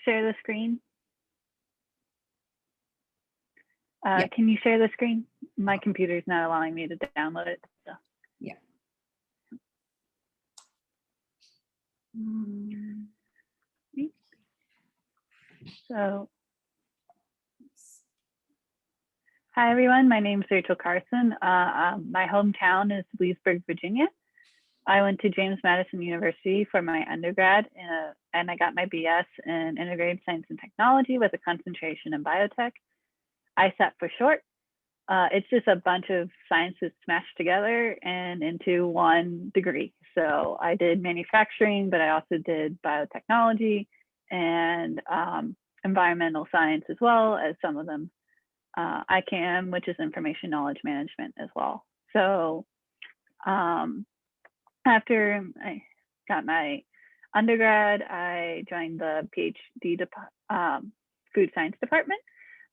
share the screen? Yeah. Can you share the screen? My computer's not allowing me to download it. So. Yeah. So, hi everyone, my name is Rachel Carson. My hometown is Leesburg, Virginia. I went to James Madison University for my undergrad and I got my BS in Integrated Science and Technology with a concentration in biotech. ISAT for short. It's just a bunch of sciences smashed together and into one degree. So I did manufacturing, but I also did biotechnology and environmental science as well as some of them. ICAM, which is information knowledge management as well. So after I got my undergrad, I joined the PhD food science department.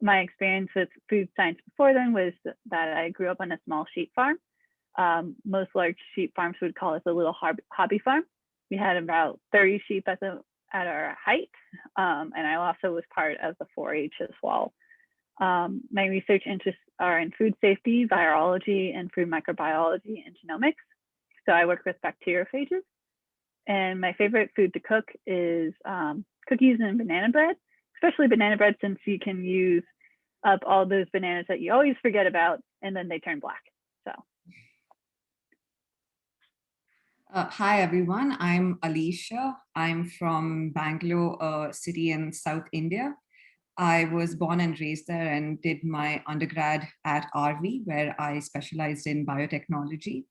My experience with food science before then was that I grew up on a small sheep farm. Most large sheep farms would call us a little hobby farm. We had about 30 sheep at our height, and I also was part of the 4-H as well. My research interests are in food safety, virology, and food microbiology and genomics. So I work with bacteriophages. And my favorite food to cook is cookies and banana bread, especially banana bread, since you can use up all those bananas that you always forget about, and then they turn black. So. Hi, everyone. I'm Alicia. I'm from Bangalore, a city in South India. I was born and raised there and did my undergrad at RV, where I specialized in biotechnology.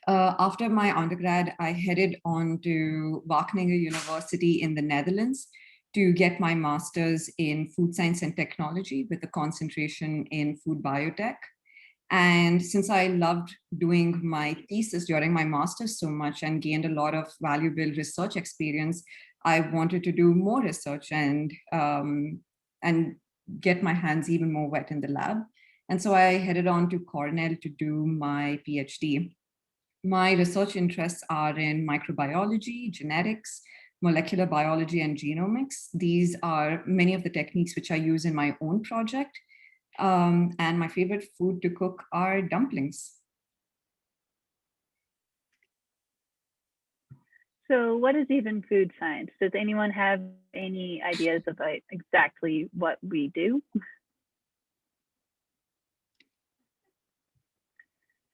After my undergrad, I headed on to Wageningen University in the Netherlands to get my master's in food science and technology with a concentration in food biotech. And since I loved doing my thesis during my master's so much and gained a lot of valuable research experience, I wanted to do more research and get my hands even more wet in the lab. And so I headed on to Cornell to do my PhD. My research interests are in microbiology, genetics, molecular biology, and genomics. These are many of the techniques which I use in my own project. And my favorite food to cook are dumplings. So what is even food science? Does anyone have any ideas of exactly what we do?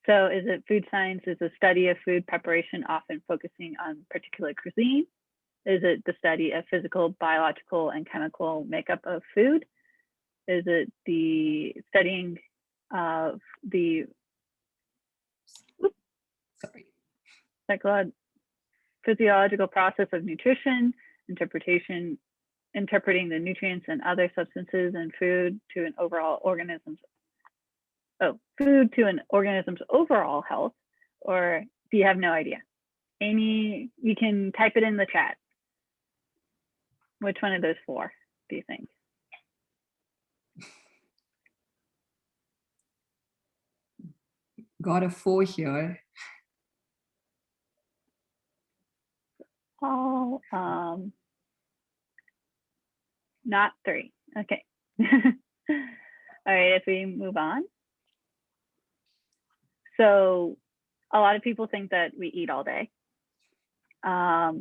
So is it food science is a study of food preparation, often focusing on particular cuisine? Is it the study of physical, biological, and chemical makeup of food? Is it the studying of the physiological process of nutrition, interpreting the nutrients and other substances in food to an organism's overall health? Or do you have no idea? You can type it in the chat. Which one of those four do you think? Got a 4 here. All, not 3. Okay. All right, if we move on. So a lot of people think that we eat all day. A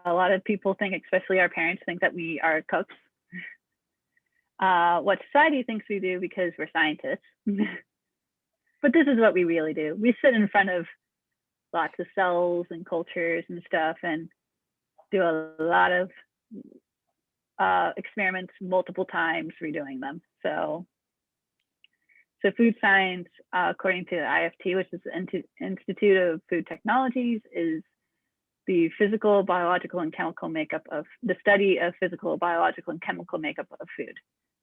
lot of people think, especially our parents, think that we are cooks. What society thinks we do because we're scientists. But this is what we really do. We sit in front of lots of cells and cultures and stuff and do a lot of experiments multiple times, redoing them. So food science, according to IFT, which is the Institute of Food Technologies, is the physical, biological, and chemical makeup of the study of physical, biological, and chemical makeup of food.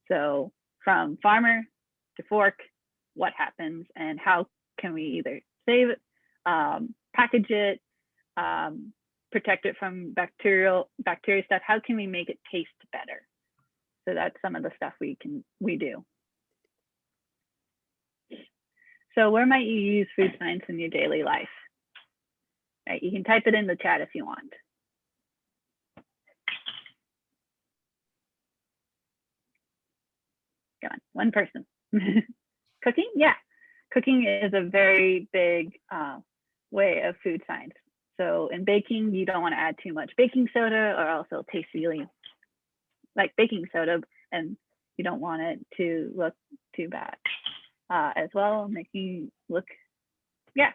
So from farmer to fork, what happens and how can we either save it, package it, protect it from bacteria stuff. How can we make it taste better? So that's some of the stuff we do. So where might you use food science in your daily life? Right, you can type it in the chat if you want. John? One person. Cooking? Yeah. Cooking is a very big way of food science. So in baking, you don't want to add too much baking soda or else it'll taste really like baking soda, and you don't want it to look too bad as well, making look, yeah.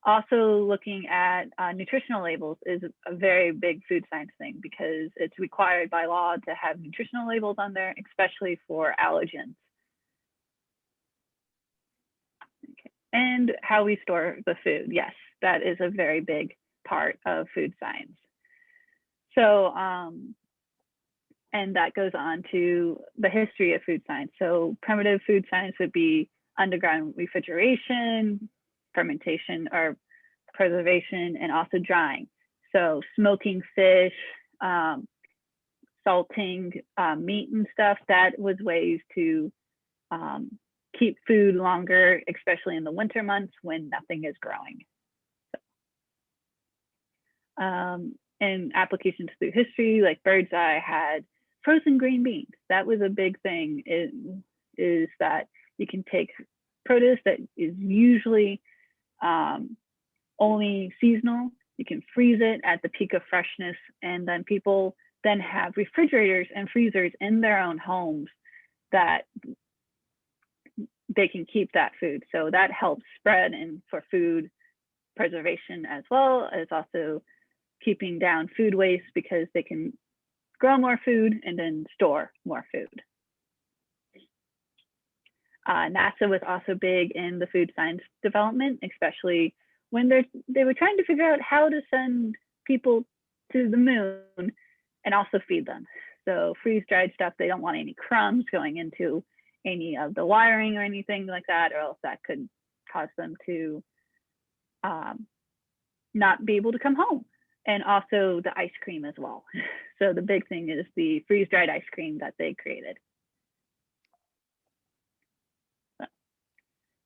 Also looking at nutritional labels is a very big food science thing because it's required by law to have nutritional labels on there, especially for allergens. Okay. And how we store the food. Yes, that is a very big part of food science. So, and that goes on to the history of food science. So primitive food science would be underground refrigeration, fermentation or preservation, and also drying. So smoking fish, salting meat and stuff, that was ways to keep food longer, especially in the winter months when nothing is growing. And applications through history, like Bird's Eye had frozen green beans. That was a big thing, is that you can take produce that is usually only seasonal, you can freeze it at the peak of freshness, and then people then have refrigerators and freezers in their own homes that they can keep that food. So that helps spread and for food preservation, as well as also keeping down food waste because they can grow more food and then store more food. NASA was also big in the food science development, especially when they were trying to figure out how to send people to the moon and also feed them. So freeze-dried stuff, they don't want any crumbs going into any of the wiring or anything like that, or else that could cause them to not be able to come home. And also the ice cream as well. So the big thing is the freeze-dried ice cream that they created.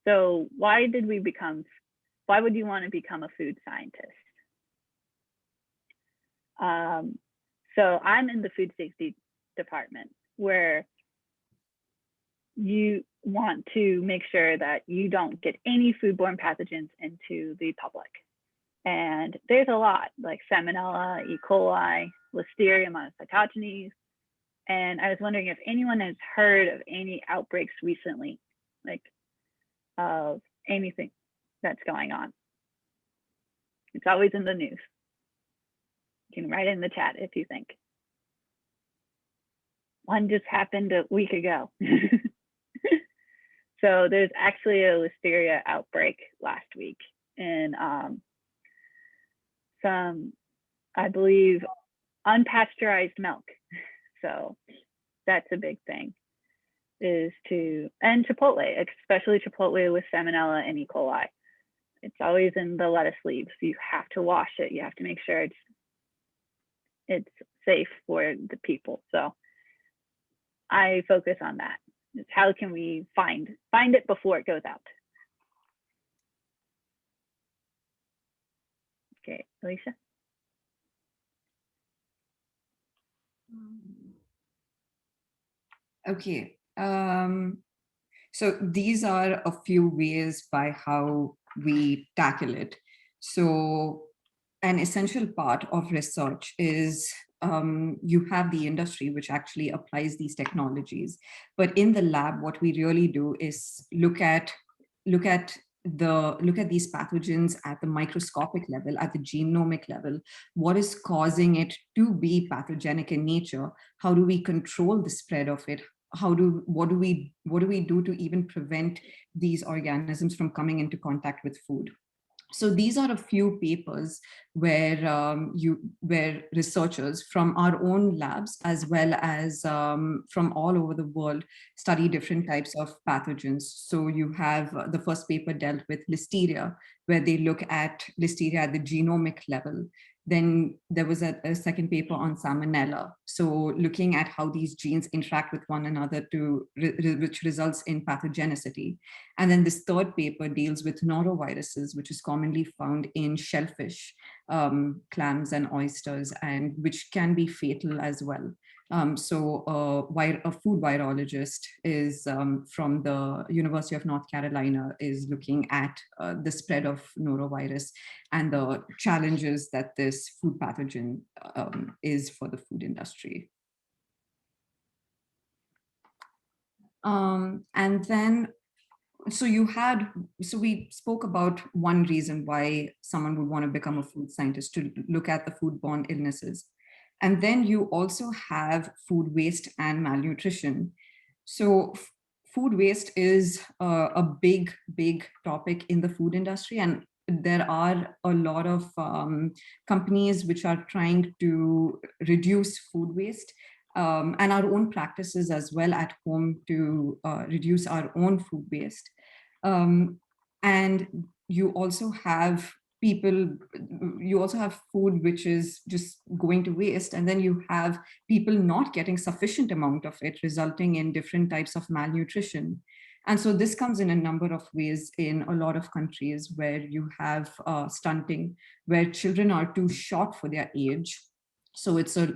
So why would you want to become a food scientist? So I'm in the food safety department, where you want to make sure that you don't get any foodborne pathogens into the public. And there's a lot, like Salmonella, E. coli, Listeria monocytogenes. And I was wondering if anyone has heard of any outbreaks recently, like of anything that's going on. It's always in the news. You can write in the chat if you think. One just happened a week ago. So there's actually a Listeria outbreak last week in some, I believe, unpasteurized milk. So that's a big thing, and Chipotle, especially Chipotle with Salmonella and E. coli. It's always in the lettuce leaves. You have to wash it. You have to make sure it's safe for the people. So I focus on that. It's how can we find it before it goes out. Okay, Alicia. Okay. So these are a few ways by how we tackle it. So an essential part of research is you have the industry which actually applies these technologies. But in the lab, what we really do is look at these pathogens at the microscopic level, at the genomic level. What is causing it to be pathogenic in nature? How do we control the spread of it? What do we do to even prevent these organisms from coming into contact with food? So these are a few papers where where researchers from our own labs, as well as from all over the world, study different types of pathogens. So you have the first paper dealt with Listeria, where they look at Listeria at the genomic level. Then there was a second paper on Salmonella. So looking at how these genes interact with one another which results in pathogenicity. And then this third paper deals with noroviruses, which is commonly found in shellfish. clams and oysters, and which can be fatal as well. So a food virologist is from the University of North Carolina is looking at the spread of norovirus and the challenges that this food pathogen is for the food industry. And then, so we spoke about one reason why someone would want to become a food scientist, to look at the foodborne illnesses. And then you also have food waste and malnutrition. So food waste is a big, big topic in the food industry. And there are a lot of companies which are trying to reduce food waste, and our own practices as well at home to reduce our own food waste. And you also have food which is just going to waste, and then you have people not getting sufficient amount of it, resulting in different types of malnutrition. And so this comes in a number of ways in a lot of countries where you have stunting, where children are too short for their age. So it's a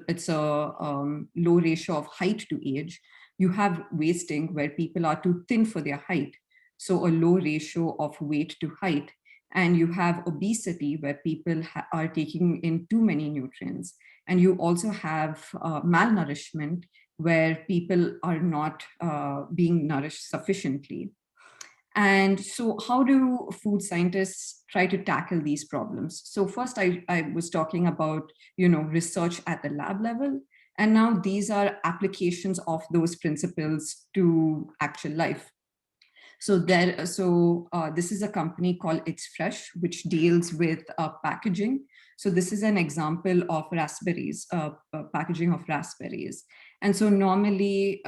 low ratio of height to age. You have wasting where people are too thin for their height, so a low ratio of weight to height. And you have obesity where people are taking in too many nutrients. And you also have malnourishment where people are not being nourished sufficiently. And so how do food scientists try to tackle these problems? So first I was talking about, research at the lab level. And now these are applications of those principles to actual life. So this is a company called It's Fresh, which deals with packaging. So this is an example of raspberries, packaging of raspberries. And so normally,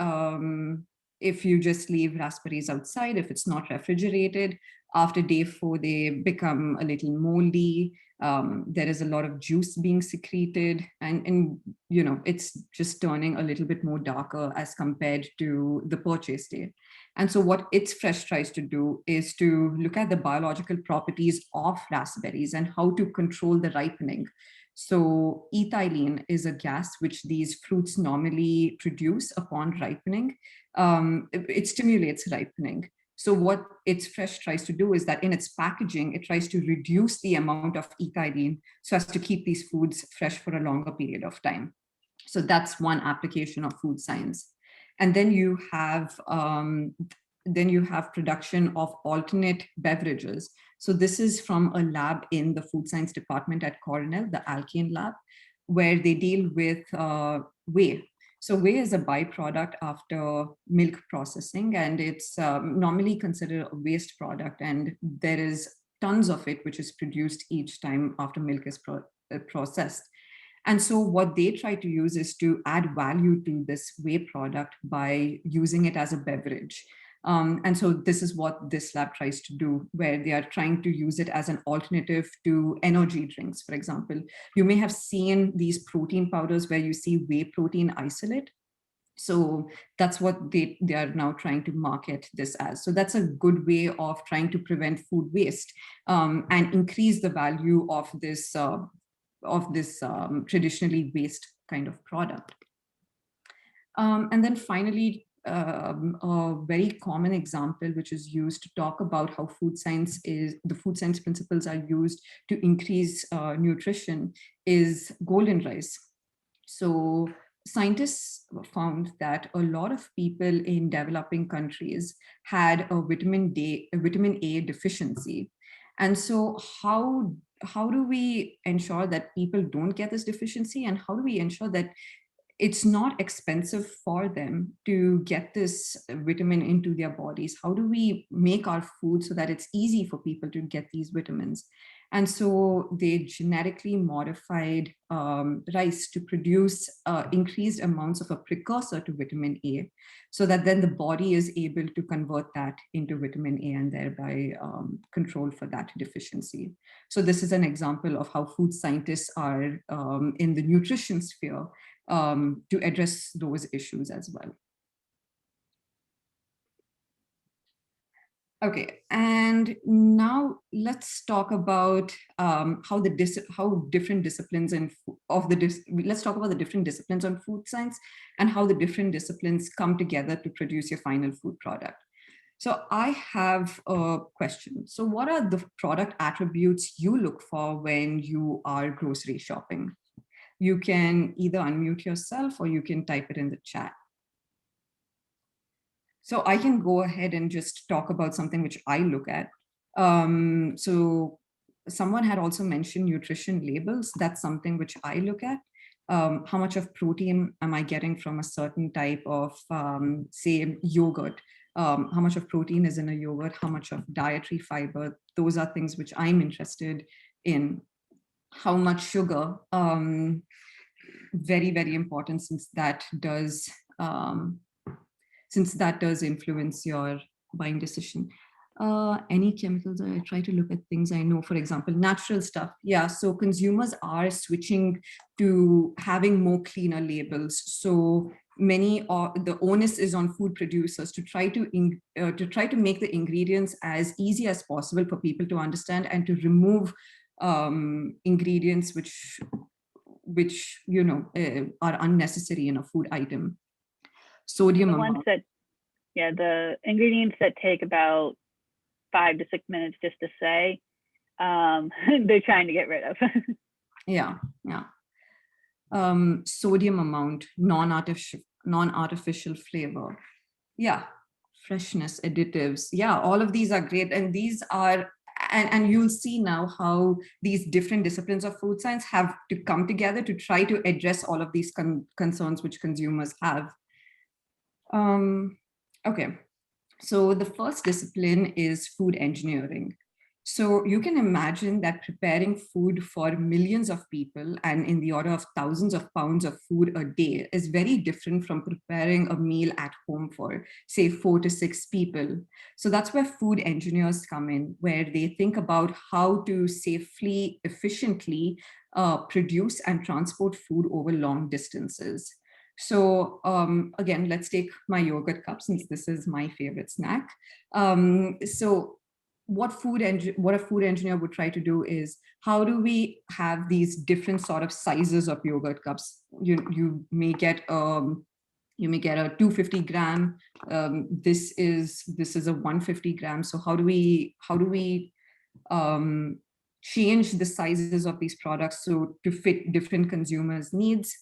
if you just leave raspberries outside, if it's not refrigerated, after day 4, they become a little moldy. There is a lot of juice being secreted, and it's just turning a little bit more darker as compared to the purchase day. And so what It's Fresh tries to do is to look at the biological properties of raspberries and how to control the ripening. So ethylene is a gas which these fruits normally produce upon ripening. It stimulates ripening. So what It's Fresh tries to do is that in its packaging, it tries to reduce the amount of ethylene so as to keep these foods fresh for a longer period of time. So that's one application of food science. And then you have production of alternate beverages. So this is from a lab in the food science department at Cornell, the Alkane lab, where they deal with whey. So whey is a byproduct after milk processing, and it's normally considered a waste product. And there is tons of it which is produced each time after milk is processed. And so what they try to use is to add value to this whey product by using it as a beverage. And so this is what this lab tries to do, where they are trying to use it as an alternative to energy drinks. For example, you may have seen these protein powders where you see whey protein isolate. So that's what they are now trying to market this as. So that's a good way of trying to prevent food waste and increase the value of this traditionally waste kind of product. And then finally, a very common example which is used to talk about how the food science principles are used to increase nutrition is golden rice. So scientists found that a lot of people in developing countries had a vitamin A deficiency. And so how do we ensure that people don't get this deficiency, and how do we ensure that it's not expensive for them to get this vitamin into their bodies? How do we make our food so that it's easy for people to get these vitamins? And so they genetically modified rice to produce increased amounts of a precursor to vitamin A, so that then the body is able to convert that into vitamin A and thereby control for that deficiency. So this is an example of how food scientists are in the nutrition sphere to address those issues as well. Okay, and now let's talk about how different disciplines let's talk about the different disciplines on food science and how the different disciplines come together to produce your final food product. So I have a question. So what are the product attributes you look for when you are grocery shopping? You can either unmute yourself or you can type it in the chat. So I can go ahead and just talk about something which I look at. So someone had also mentioned nutrition labels. That's something which I look at. How much of protein am I getting from a certain type of, say, yogurt? How much of protein is in a yogurt? How much of dietary fiber? Those are things which I'm interested in. How much sugar? Very, very important, since that does influence your buying decision. Any chemicals? I try to look at things I know, for example, natural stuff. Yeah, so consumers are switching to having more cleaner labels. So the onus is on food producers to try to make the ingredients as easy as possible for people to understand, and to remove ingredients which are unnecessary in a food item. Sodium amount. The ingredients that take about 5 to 6 minutes just to say, they're trying to get rid of. Yeah. Sodium amount, non-artificial flavor. Yeah, freshness, additives. Yeah, all of these are great. And these are, and you'll see now how these different disciplines of food science have to come together to try to address all of these concerns which consumers have. Okay, so the first discipline is food engineering. So you can imagine that preparing food for millions of people and in the order of thousands of pounds of food a day is very different from preparing a meal at home for, say, 4 to 6 people. So that's where food engineers come in, where they think about how to safely, efficiently produce and transport food over long distances. So again, let's take my yogurt cup, since this is my favorite snack. So what a food engineer would try to do is, how do we have these different sort of sizes of yogurt cups? You may get a 250 gram. This is a 150 gram. So how do we change the sizes of these products so to fit different consumers' needs?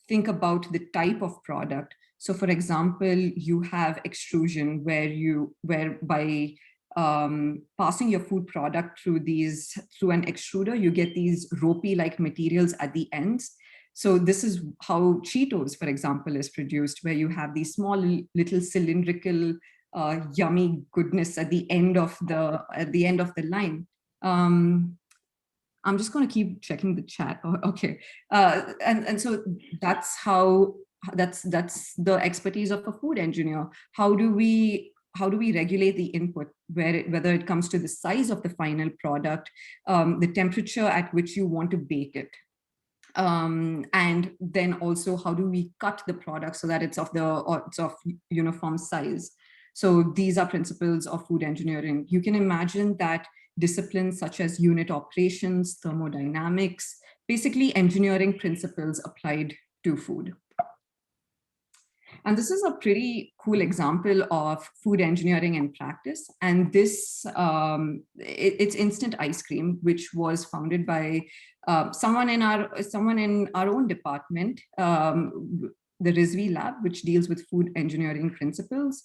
Think about the type of product. So for example, you have extrusion, where by passing your food product through an extruder, you get these ropey like materials at the ends. So this is how Cheetos, for example, is produced, where you have these small little cylindrical yummy goodness at the end of the line. I'm just going to keep checking the chat. Okay. And so that's the expertise of a food engineer. How do we regulate the input, whether it comes to the size of the final product, the temperature at which you want to bake it, and then also how do we cut the product so that it's of uniform size. So these are principles of food engineering. You can imagine that disciplines such as unit operations, thermodynamics, basically engineering principles applied to food. And this is a pretty cool example of food engineering in practice. And this, it's instant ice cream, which was founded by someone in our own department, the Rizvi Lab, which deals with food engineering principles.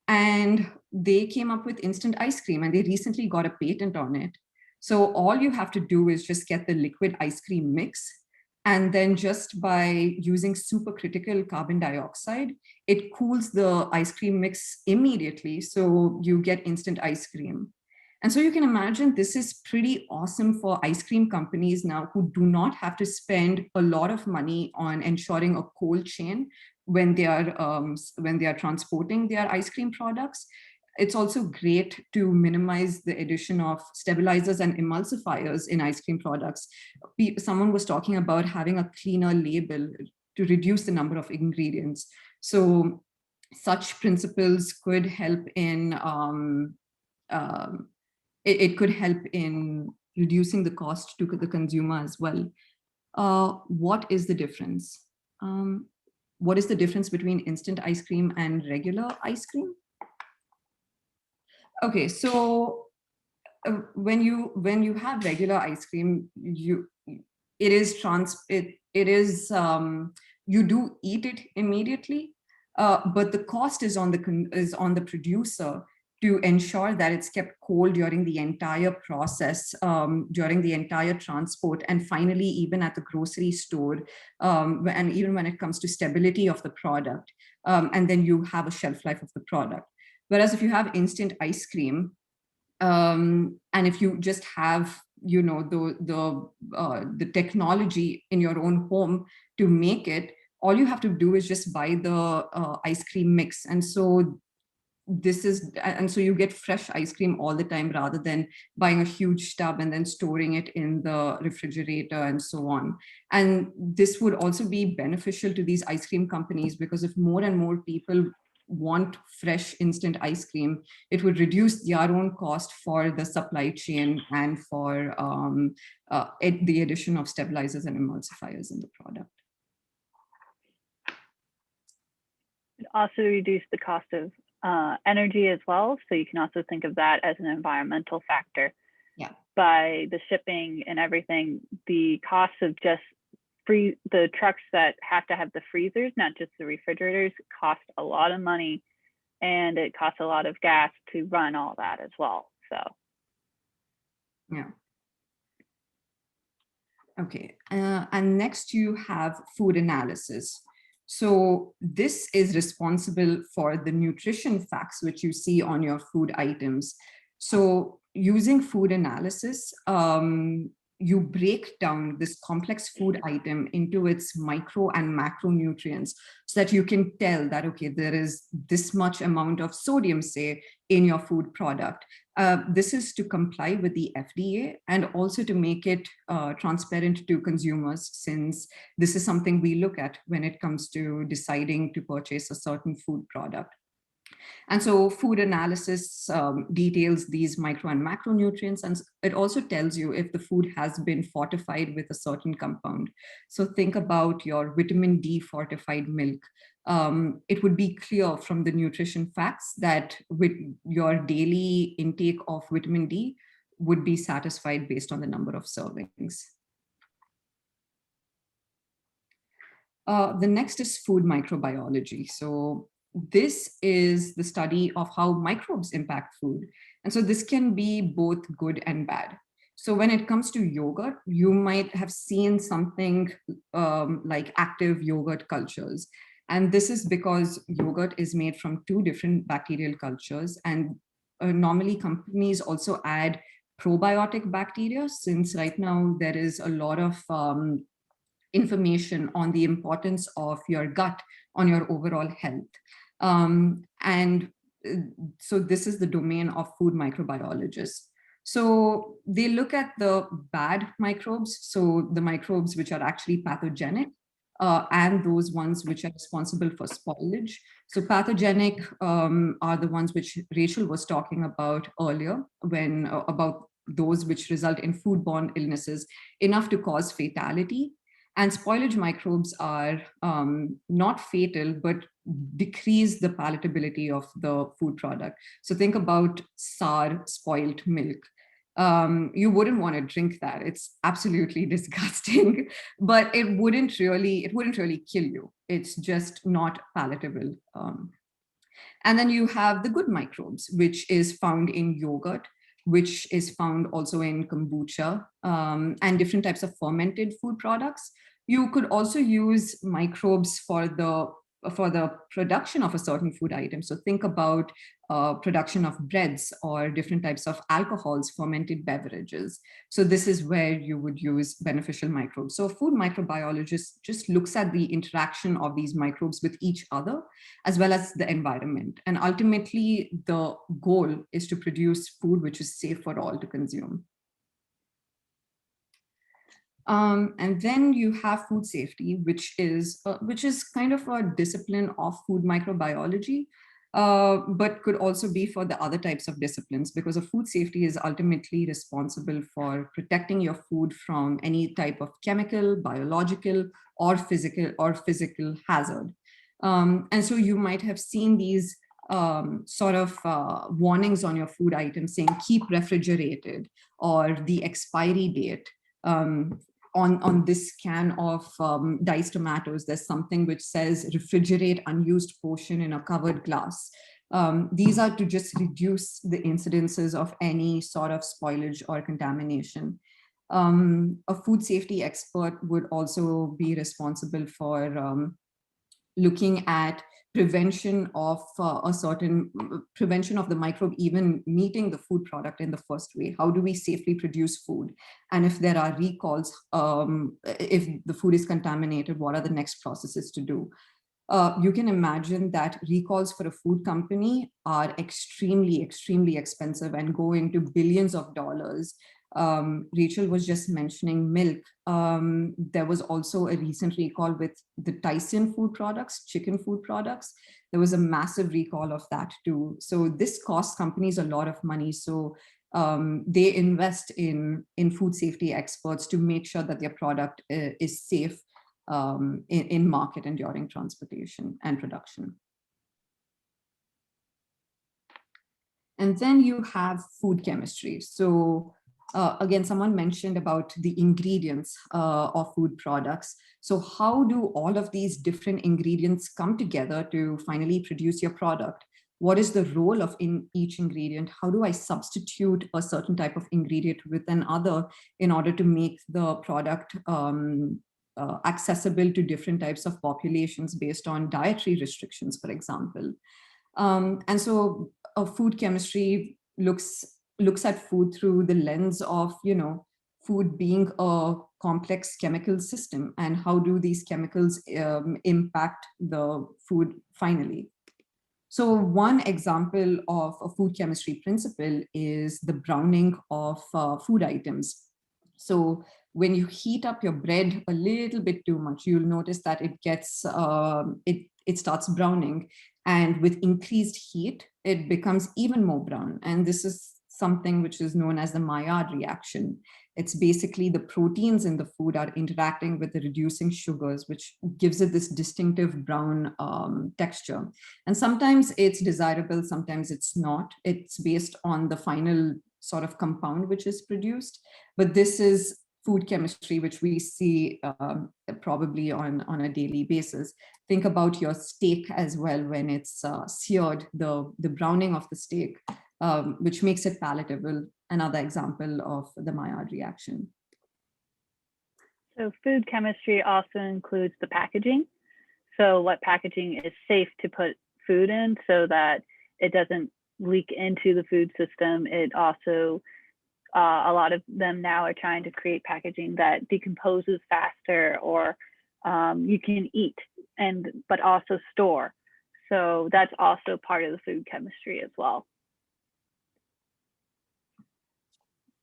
And they came up with instant ice cream, and they recently got a patent on it. So all you have to do is just get the liquid ice cream mix, and then just by using supercritical carbon dioxide, it cools the ice cream mix immediately. So you get instant ice cream. And so you can imagine this is pretty awesome for ice cream companies now, who do not have to spend a lot of money on ensuring a cold chain when they are transporting their ice cream products. It's also great to minimize the addition of stabilizers and emulsifiers in ice cream products. Someone was talking about having a cleaner label to reduce the number of ingredients. So such principles could help in it could help in reducing the cost to the consumer as well. What is the difference? What is the difference between instant ice cream and regular ice cream? Okay, so when you have regular ice cream, it is you do eat it immediately, but the cost is on the producer to ensure that it's kept cold during the entire process, during the entire transport, and finally even at the grocery store, and even when it comes to stability of the product, and then you have a shelf life of the product. Whereas if you have instant ice cream, and if you just have, you know, the technology in your own home to make it, all you have to do is just buy the ice cream mix. And so you get fresh ice cream all the time, rather than buying a huge tub and then storing it in the refrigerator and so on. And this would also be beneficial to these ice cream companies, because if more and more people want fresh instant ice cream, it would reduce their own cost for the supply chain and for the addition of stabilizers and emulsifiers in the product. It also reduce the cost of energy as well. So you can also think of that as an environmental factor. Yeah. By the shipping and everything, the cost of just the trucks that have to have the freezers, not just the refrigerators, cost a lot of money, and it costs a lot of gas to run all that as well. So yeah. Okay, and next you have food analysis. So this is responsible for the nutrition facts which you see on your food items. So using food analysis, you break down this complex food item into its micro and macronutrients, so that you can tell that, okay, there is this much amount of sodium, say, in your food product. This is to comply with the FDA, and also to make it transparent to consumers, since this is something we look at when it comes to deciding to purchase a certain food product. And so food analysis details these micro and macronutrients, and it also tells you if the food has been fortified with a certain compound. So think about your vitamin D fortified milk. It would be clear from the nutrition facts that with your daily intake of vitamin D would be satisfied based on the number of servings. The next is food microbiology. So this is the study of how microbes impact food. And so this can be both good and bad. So when it comes to yogurt, you might have seen something like active yogurt cultures. And this is because yogurt is made from 2 different bacterial cultures. And normally companies also add probiotic bacteria, since right now there is a lot of information on the importance of your gut on your overall health. So this is the domain of food microbiologists. So they look at the bad microbes, so the microbes which are actually pathogenic, and those ones which are responsible for spoilage. So pathogenic are the ones which Rachel was talking about earlier, when about those which result in foodborne illnesses enough to cause fatality. And spoilage microbes are not fatal, but decrease the palatability of the food product. So think about sour, spoiled milk. You wouldn't want to drink that. It's absolutely disgusting, but it wouldn't really kill you. It's just not palatable. And then you have the good microbes, which is found in yogurt, which is found also in kombucha, and different types of fermented food products. You could also use microbes for the production of a certain food item. So think about production of breads or different types of alcohols, fermented beverages. So this is where you would use beneficial microbes. So a food microbiologist just looks at the interaction of these microbes with each other, as well as the environment. And ultimately, the goal is to produce food which is safe for all to consume. And then you have food safety, which is kind of a discipline of food microbiology, but could also be for the other types of disciplines, because a food safety is ultimately responsible for protecting your food from any type of chemical, biological, or physical hazard. And so you might have seen these sort of warnings on your food items saying keep refrigerated, or the expiry date. On this can of diced tomatoes, there's something which says refrigerate unused portion in a covered glass. These are to just reduce the incidences of any sort of spoilage or contamination. A food safety expert would also be responsible for looking at prevention of prevention of the microbe even meeting the food product in the first way. How do we safely produce food? And if there are recalls, if the food is contaminated, what are the next processes to do? You can imagine that recalls for a food company are extremely, extremely expensive and go into billions of dollars. Rachel was just mentioning milk. There was also a recent recall with the Tyson food products, chicken food products. There was a massive recall of that too. So this costs companies a lot of money. So they invest in food safety experts to make sure that their product is safe in market and during transportation and production. And then you have food chemistry. So again, someone mentioned about the ingredients of food products. So how do all of these different ingredients come together to finally produce your product? What is the role of each ingredient? How do I substitute a certain type of ingredient with another in order to make the product accessible to different types of populations based on dietary restrictions, for example? And so food chemistry looks at food through the lens of, food being a complex chemical system, and how do these chemicals impact the food finally. So one example of a food chemistry principle is the browning of food items. So when you heat up your bread a little bit too much, you'll notice that it gets, it starts browning. And with increased heat, it becomes even more brown. And this is something which is known as the Maillard reaction. It's basically the proteins in the food are interacting with the reducing sugars, which gives it this distinctive brown texture. And sometimes it's desirable, sometimes it's not. It's based on the final sort of compound which is produced. But this is food chemistry, which we see probably on a daily basis. Think about your steak as well. When it's seared, the browning of the steak, which makes it palatable. Another example of the Maillard reaction. So food chemistry also includes the packaging. So what packaging is safe to put food in so that it doesn't leak into the food system. It also, a lot of them now are trying to create packaging that decomposes faster, or you can eat but also store. So that's also part of the food chemistry as well.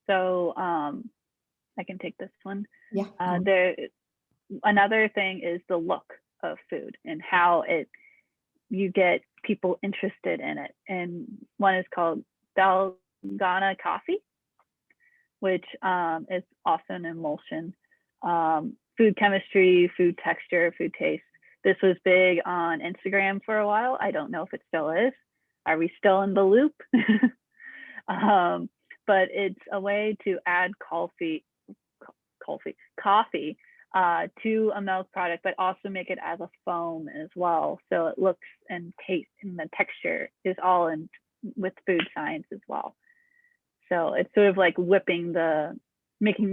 So I can take this one. Yeah. Another thing is the look of food and how you get people interested in it. And one is called Dalgona coffee, which is also an emulsion. Food chemistry, food texture, food taste. This was big on Instagram for a while. I don't know if it still is. Are we still in the loop? But it's a way to add coffee to a milk product, but also make it as a foam as well. So it looks and tastes and the texture is all in with food science as well. So it's sort of like making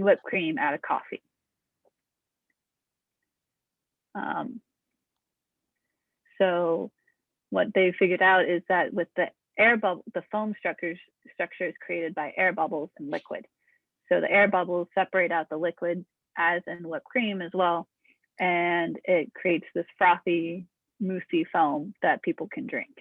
whipped cream out of coffee. So what they figured out is that with the air bubble, the foam structure is created by air bubbles and liquid. So the air bubbles separate out the liquid, as in whipped cream as well, and it creates this frothy, moussey foam that people can drink.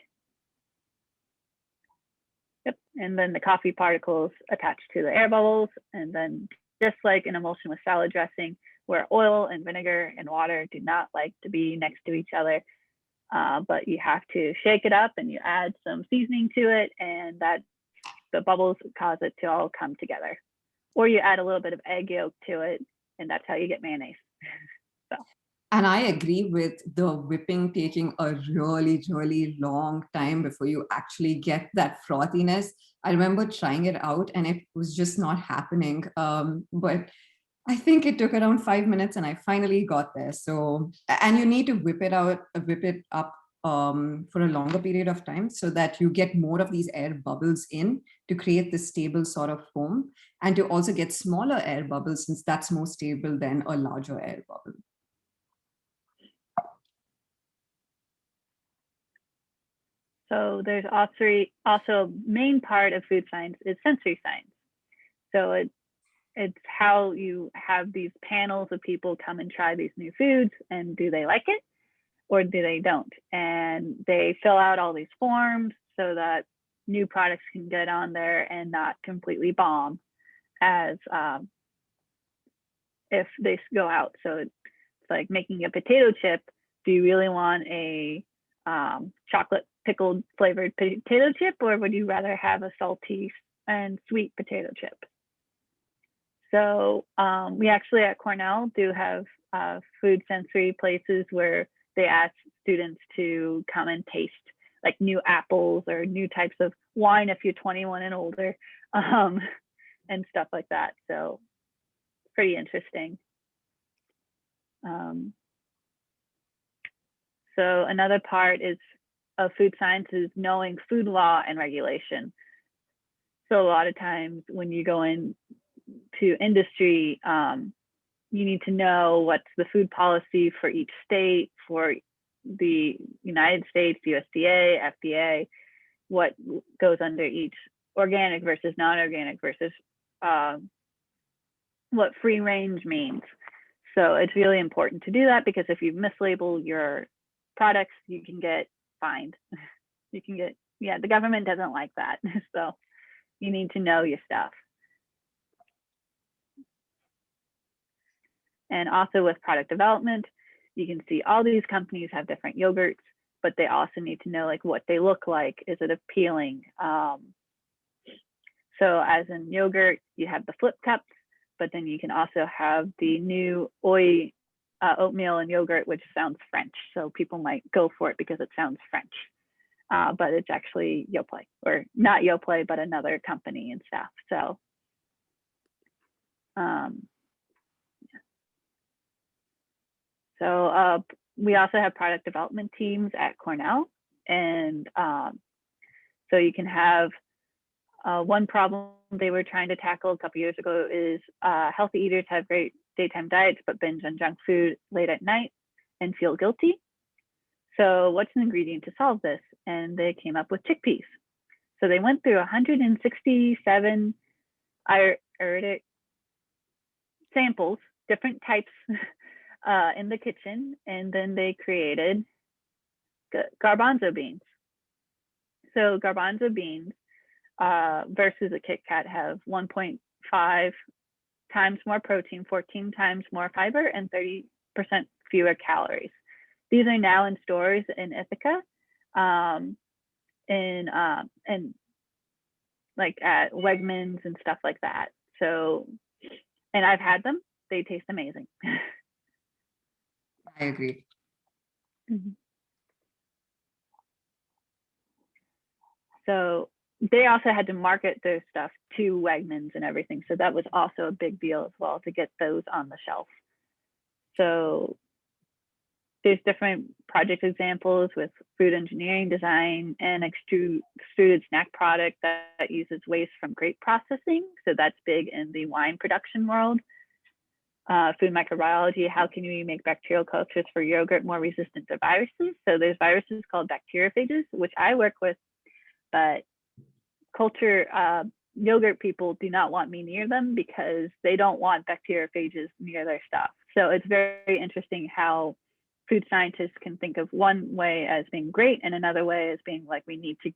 Yep, and then the coffee particles attach to the air bubbles and then just like an emulsion with salad dressing, where oil and vinegar and water do not like to be next to each other. But you have to shake it up and you add some seasoning to it, and that the bubbles cause it to all come together. Or you add a little bit of egg yolk to it, and that's how you get mayonnaise. So. And I agree with the whipping taking a really, really long time before you actually get that frothiness. I remember trying it out and it was just not happening. But I think it took around 5 minutes and I finally got there. So, and you need to whip it up for a longer period of time so that you get more of these air bubbles in to create this stable sort of foam, and to also get smaller air bubbles, since that's more stable than a larger air bubble. So there's also a main part of food science is sensory science. So it's how you have these panels of people come and try these new foods, and do they like it or do they don't? And they fill out all these forms so that new products can get on there and not completely bomb as if they go out. So it's like making a potato chip. Do you really want a chocolate pickled flavored potato chip, or would you rather have a salty and sweet potato chip? So we actually at Cornell do have food sensory places where they ask students to come and taste like new apples or new types of wine if you're 21 and older, and stuff like that. So pretty interesting. So another part of food science is knowing food law and regulation. So a lot of times when you go into industry, you need to know what's the food policy for each state, for the United States, USDA, FDA, what goes under each organic versus non-organic versus what free range means. So it's really important to do that, because if you mislabel your products, you can get fined. You can get, the government doesn't like that. So you need to know your stuff. And also with product development, you can see all these companies have different yogurts, but they also need to know like what they look like. Is it appealing? So as in yogurt, you have the flip cups, but then you can also have the new oatmeal and yogurt, which sounds French. So people might go for it because it sounds French, but it's actually Yoplait, or not Yoplait, but another company and stuff. So we also have product development teams at Cornell. And so you can have one problem they were trying to tackle a couple years ago is healthy eaters have great daytime diets, but binge on junk food late at night and feel guilty. So what's an ingredient to solve this? And they came up with chickpeas. So they went through 167 Iridic samples, different types in the kitchen, and then they created garbanzo beans. So garbanzo beans versus a Kit Kat have 1.5 times more protein, 14 times more fiber, and 30% fewer calories. These are now in stores in Ithaca, and like at Wegmans and stuff like that. So, and I've had them; they taste amazing. I agree. Mm-hmm. So they also had to market their stuff to Wegmans and everything. So that was also a big deal as well, to get those on the shelf. So there's different project examples with food engineering design and extruded snack product that uses waste from grape processing. So that's big in the wine production world. Food microbiology, how can we make bacterial cultures for yogurt more resistant to viruses? So there's viruses called bacteriophages, which I work with, but yogurt people do not want me near them because they don't want bacteriophages near their stuff. So it's very interesting how food scientists can think of one way as being great and another way as being like, we need to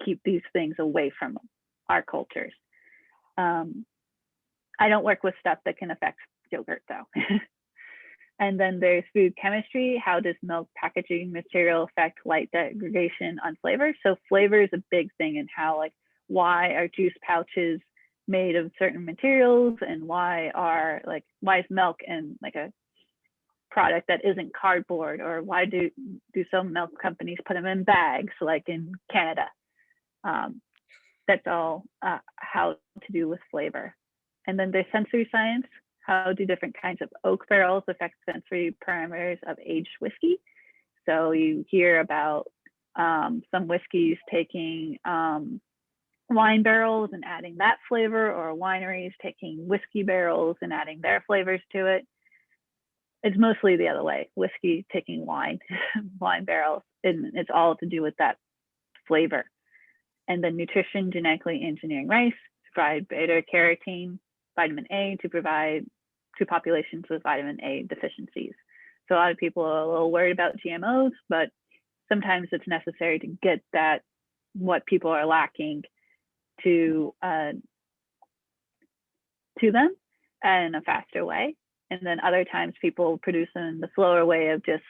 keep these things away from our cultures. I don't work with stuff that can affect yogurt though. And then there's food chemistry. How does milk packaging material affect light degradation on flavor? So flavor is a big thing in how, like, why are juice pouches made of certain materials, and why is milk in like a product that isn't cardboard, or why do some milk companies put them in bags like in Canada? That's all how to do with flavor. And then there's sensory science. How do different kinds of oak barrels affect sensory parameters of aged whiskey? So you hear about some whiskeys taking wine barrels and adding that flavor, or wineries taking whiskey barrels and adding their flavors to it. It's mostly the other way, whiskey taking wine barrels, and it's all to do with that flavor. And then nutrition, genetically engineering rice to provide beta carotene, vitamin A to provide to populations with vitamin A deficiencies. So a lot of people are a little worried about GMOs, but sometimes it's necessary to get that, what people are lacking, to them in a faster way. And then other times people produce them in the slower way of just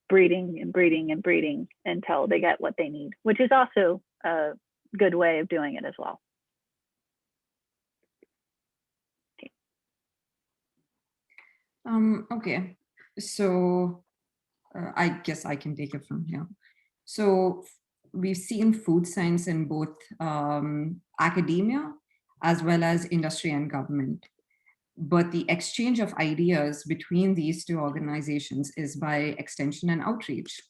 breeding and breeding and breeding until they get what they need, which is also a good way of doing it as well. Okay, so I guess I can take it from here. So we've seen food science in both academia as well as industry and government. But the exchange of ideas between these two organizations is by extension and outreach.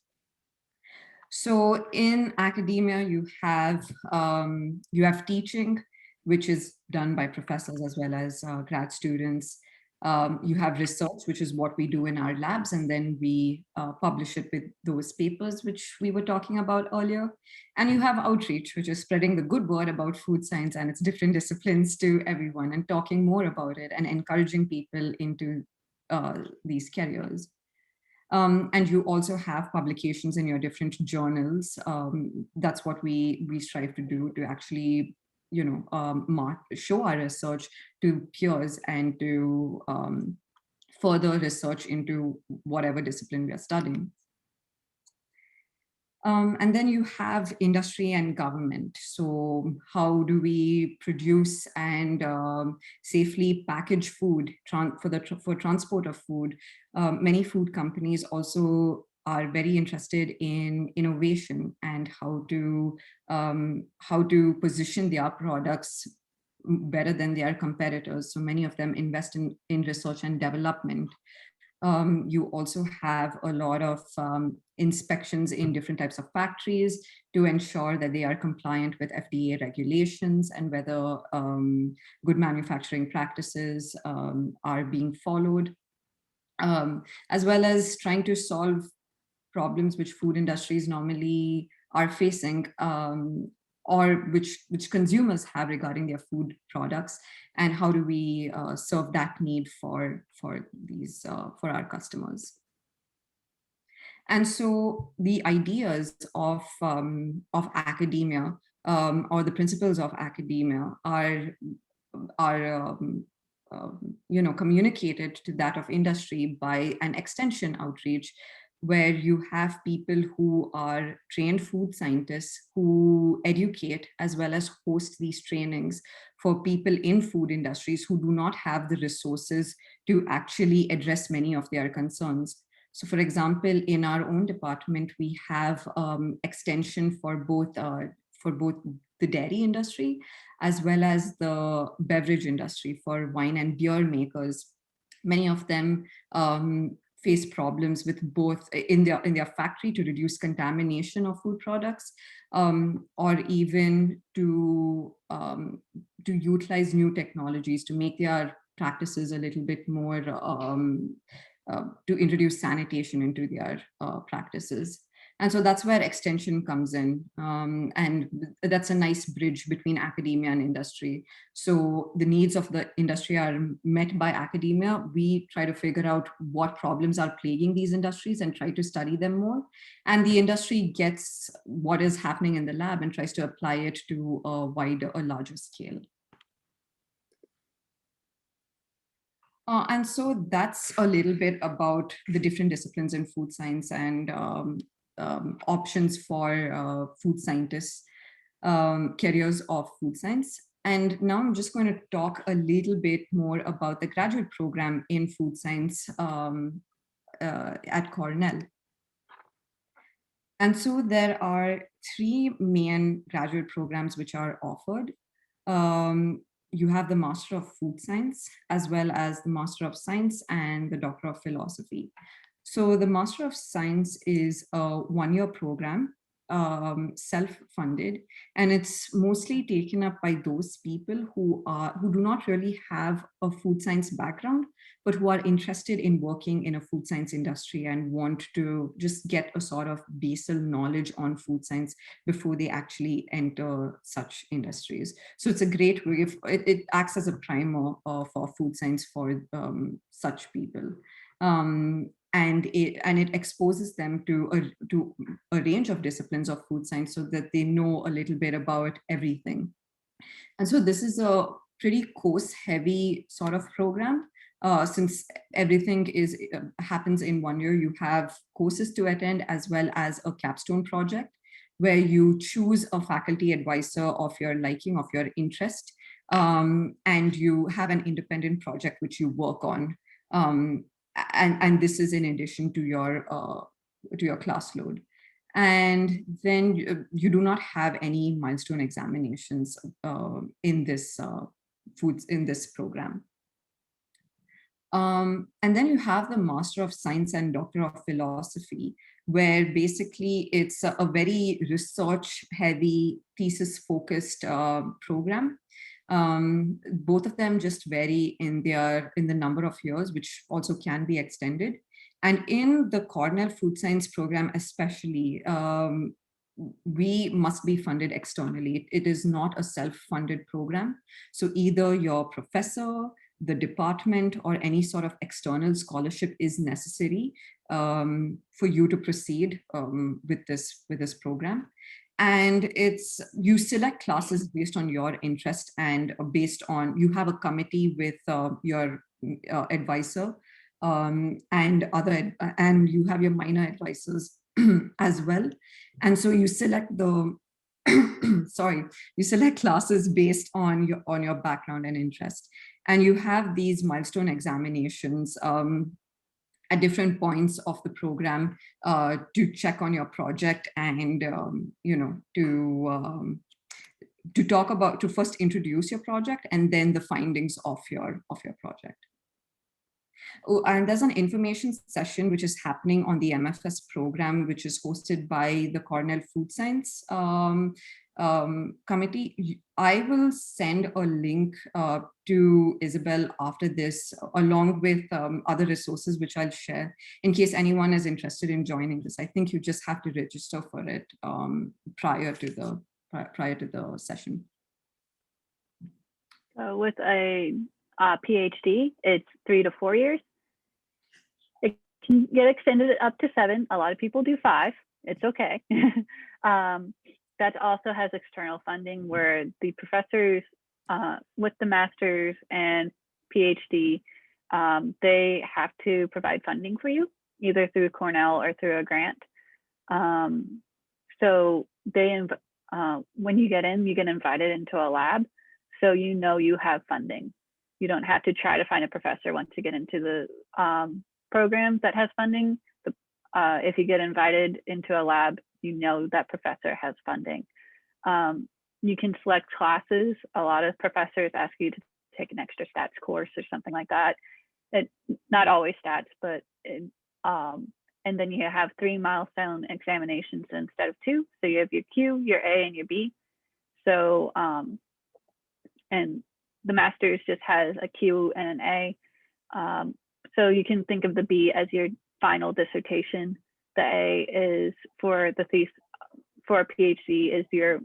So in academia, you have teaching, which is done by professors as well as grad students. You have research, which is what we do in our labs, and then we publish it with those papers, which we were talking about earlier. And you have outreach, which is spreading the good word about food science and its different disciplines to everyone, and talking more about it and encouraging people into these careers. And you also have publications in your different journals. That's what we strive to do, to actually, show our research to peers and to further research into whatever discipline we are studying. And then you have industry and government. So how do we produce and safely package food for transport of food? Many food companies also are very interested in innovation and how to position their products better than their competitors. So many of them invest in research and development. You also have a lot of inspections in different types of factories to ensure that they are compliant with FDA regulations and whether good manufacturing practices are being followed, as well as trying to solve problems which food industries normally are facing, or which consumers have regarding their food products, and how do we serve that need for our customers. And so the ideas of academia, or the principles of academia, are communicated to that of industry by an extension outreach, where you have people who are trained food scientists who educate as well as host these trainings for people in food industries who do not have the resources to actually address many of their concerns. So for example, in our own department, we have extension for both the dairy industry as well as the beverage industry for wine and beer makers. Many of them face problems with both in their factory to reduce contamination of food products, or even to utilize new technologies to make their practices a little bit more, to introduce sanitation into their practices. And so that's where extension comes in. And that's a nice bridge between academia and industry. So the needs of the industry are met by academia. We try to figure out what problems are plaguing these industries and try to study them more. And the industry gets what is happening in the lab and tries to apply it to a larger scale. And so that's a little bit about the different disciplines in food science and options for food scientists, careers of food science. And now I'm just going to talk a little bit more about the graduate program in food science at Cornell. And so there are three main graduate programs which are offered. You have the Master of Food Science, as well as the Master of Science and the Doctor of Philosophy. So the Master of Science is a one-year program, self-funded, and it's mostly taken up by those people who do not really have a food science background, but who are interested in working in a food science industry and want to just get a sort of basal knowledge on food science before they actually enter such industries. So it's a great way of, it acts as a primer for food science for such people. And it exposes them to a range of disciplines of food science so that they know a little bit about everything. And so this is a pretty course heavy sort of program. Since everything happens in 1 year, you have courses to attend as well as a capstone project where you choose a faculty advisor of your liking, of your interest, and you have an independent project which you work on. And this is in addition to your class load. And then you do not have any milestone examinations in this program. And then you have the Master of Science and Doctor of Philosophy, where basically it's a very research-heavy, thesis-focused program. Both of them just vary in the number of years, which also can be extended. And in the Cornell Food Science program especially, we must be funded externally. It is not a self-funded program. So either your professor, the department, or any sort of external scholarship is necessary for you to proceed with this program. And you select classes based on your interest and based on, you have a committee with your advisor and you have your minor advisors as well. And so you select you select classes based on your background and interest. And you have these milestone examinations at different points of the program to check on your project and to first introduce your project and then the findings of your project. Oh, and there's an information session which is happening on the MFS program, which is hosted by the Cornell Food Science committee. I will send a link to Isabel after this, along with other resources which I'll share in case anyone is interested in joining this. I think you just have to register for it prior to the session. So with a PhD, it's 3 to 4 years. It can get extended up to 7. A lot of people do 5. It's okay. That also has external funding where the professors with the master's and PhD, they have to provide funding for you, either through Cornell or through a grant. So when you get in, you get invited into a lab, so you know you have funding. You don't have to try to find a professor once you get into the program that has funding. If you get invited into a lab, you know that professor has funding. You can select classes. A lot of professors ask you to take an extra stats course or something like that. Not always stats, but and then you have 3 milestone examinations instead of 2. So you have your Q, your A, and your B. So and the master's just has a Q and an A. So you can think of the B as your final dissertation. The A is for the thesis. For a PhD is your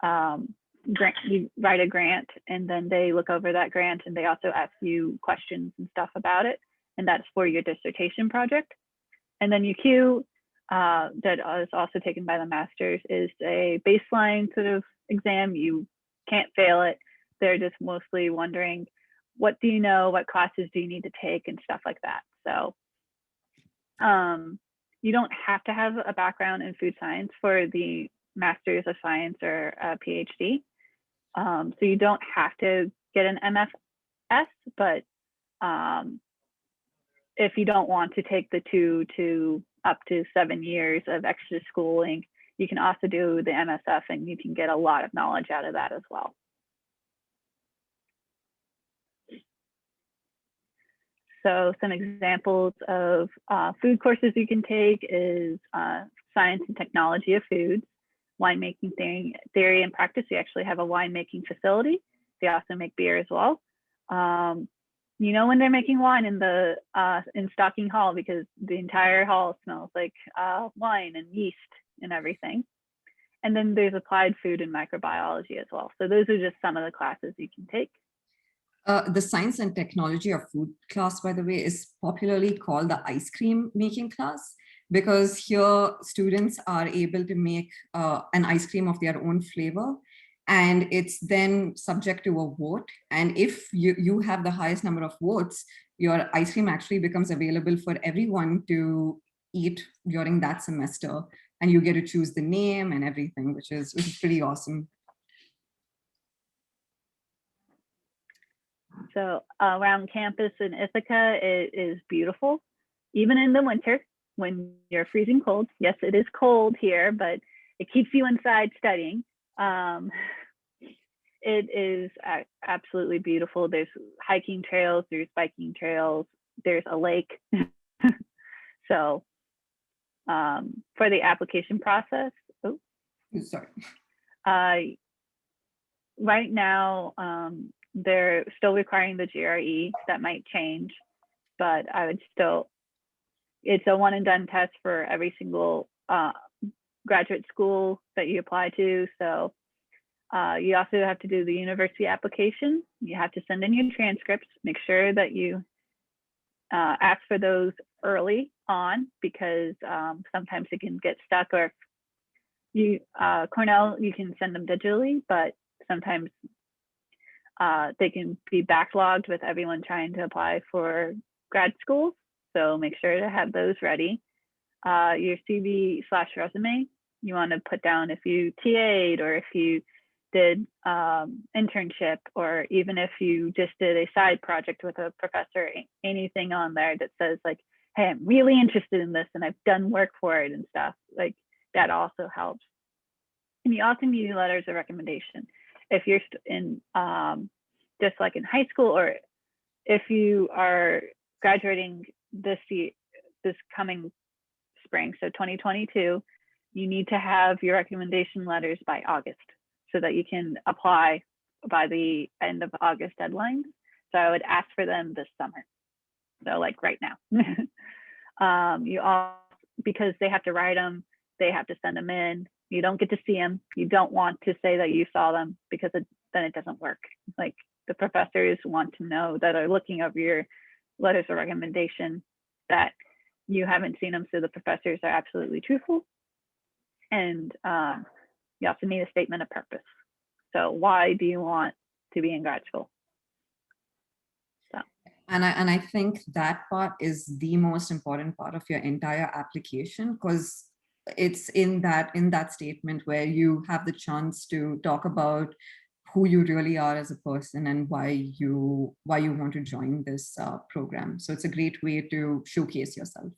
grant. You write a grant, and then they look over that grant, and they also ask you questions and stuff about it, and that's for your dissertation project. And then your Q, that is also taken by the masters, is a baseline sort of exam. You can't fail it. They're just mostly wondering what do you know, what classes do you need to take, and stuff like that. So you don't have to have a background in food science for the Master's of Science or a PhD. So you don't have to get an MFS, but if you don't want to take the 2 to up to 7 years of extra schooling, you can also do the MSF, and you can get a lot of knowledge out of that as well. So some examples of food courses you can take is Science and Technology of Foods, Winemaking Theory and Practice. We actually have a winemaking facility. They also make beer as well. You know when they're making wine in the in Stocking Hall, because the entire hall smells like wine and yeast and everything. And then there's Applied Food and Microbiology as well. So those are just some of the classes you can take. The Science and Technology of Food class, by the way, is popularly called the ice cream making class, because here students are able to make an ice cream of their own flavor, and it's then subject to a vote. And if you have the highest number of votes, your ice cream actually becomes available for everyone to eat during that semester, and you get to choose the name and everything, which is pretty awesome. So around campus in Ithaca, it is beautiful, even in the winter when you're freezing cold. Yes, it is cold here, but it keeps you inside studying. It is absolutely beautiful. There's hiking trails, there's biking trails, there's a lake. So for the application process, right now, they're still requiring the GRE. That might change, but I would still, it's a one and done test for every single graduate school that you apply to. So you also have to do the university application. You have to send in your transcripts, make sure that you ask for those early on, because sometimes it can get stuck, or you Cornell, you can send them digitally, but sometimes they can be backlogged with everyone trying to apply for grad schools. So make sure to have those ready. Your CV/resume, you want to put down if you TA'd, or if you did internship, or even if you just did a side project with a professor, anything on there that says like, hey, I'm really interested in this and I've done work for it and stuff, like that also helps. And you also need letters of recommendation. If you're in just like in high school, or if you are graduating this coming spring, so 2022, you need to have your recommendation letters by August so that you can apply by the end of August deadline. So I would ask for them this summer. So like right now. You all, because they have to write them, they have to send them in. You don't get to see them. You don't want to say that you saw them, because then it doesn't work. Like the professors want to know that are looking over your letters of recommendation that you haven't seen them, so the professors are absolutely truthful. And you also need a statement of purpose. So why do you want to be in grad school? So. And I think that part is the most important part of your entire application, because it's in that statement where you have the chance to talk about who you really are as a person and why you want to join this program. So it's a great way to showcase yourself.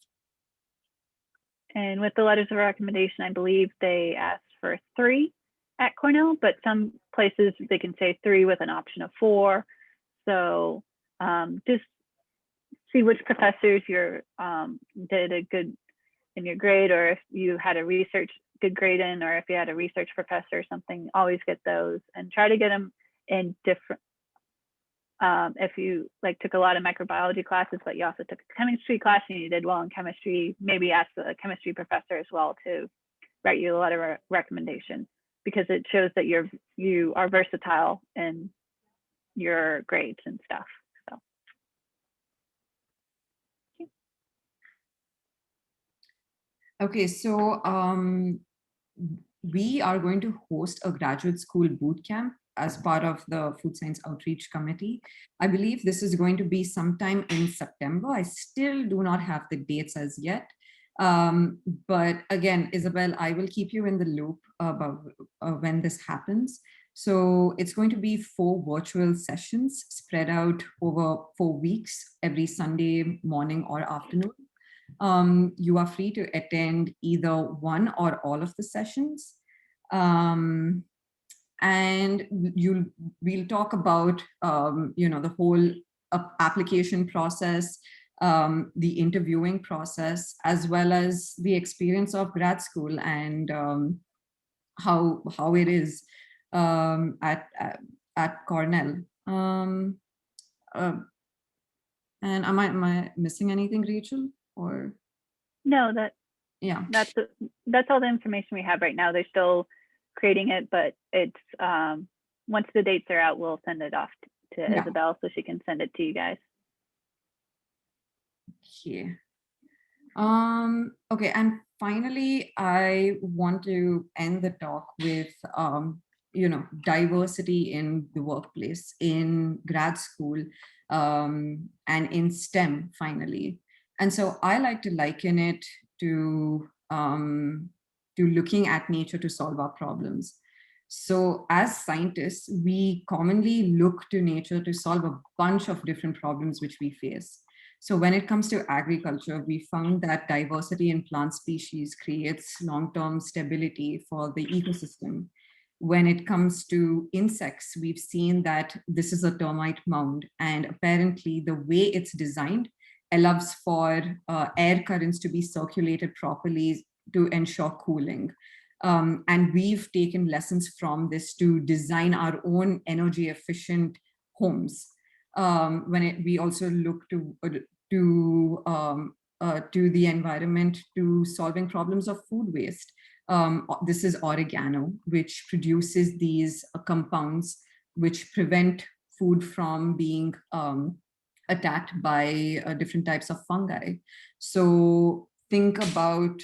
And with the letters of recommendation, I believe they asked for 3 at Cornell, but some places they can say 3 with an option of 4. So just see which professors you did a good in your grade, or if you had a good grade in, or if you had a research professor or something, always get those and try to get them in different. If you like took a lot of microbiology classes, but you also took a chemistry class and you did well in chemistry, maybe ask the chemistry professor as well to write you a letter of recommendation, because it shows that you are versatile in your grades and stuff. So. Okay, so we are going to host a graduate school boot camp as part of the Food Science Outreach Committee. I believe this is going to be sometime in September. I still do not have the dates as yet. But again, Isabel, I will keep you in the loop about when this happens. So it's going to be 4 virtual sessions spread out over 4 weeks, every Sunday morning or afternoon. You are free to attend either one or all of the sessions. And we'll talk about, the whole application process, the interviewing process, as well as the experience of grad school and how it is at Cornell. And am I missing anything, Rachel? Or no, yeah, that's all the information we have right now. They're still creating it, but it's once the dates are out, we'll send it off to Isabel so she can send it to you guys. Okay. Okay, and finally, I want to end the talk with diversity in the workplace, in grad school, and in STEM finally. And so I like to liken it to looking at nature to solve our problems. So as scientists, we commonly look to nature to solve a bunch of different problems which we face. So when it comes to agriculture, we found that diversity in plant species creates long-term stability for the ecosystem. When it comes to insects, we've seen that this is a termite mound, and apparently the way it's designed allows for air currents to be circulated properly to ensure cooling. And we've taken lessons from this to design our own energy efficient homes. We also look to the environment, to solving problems of food waste. This is oregano, which produces these compounds which prevent food from being attacked by different types of fungi. So think about,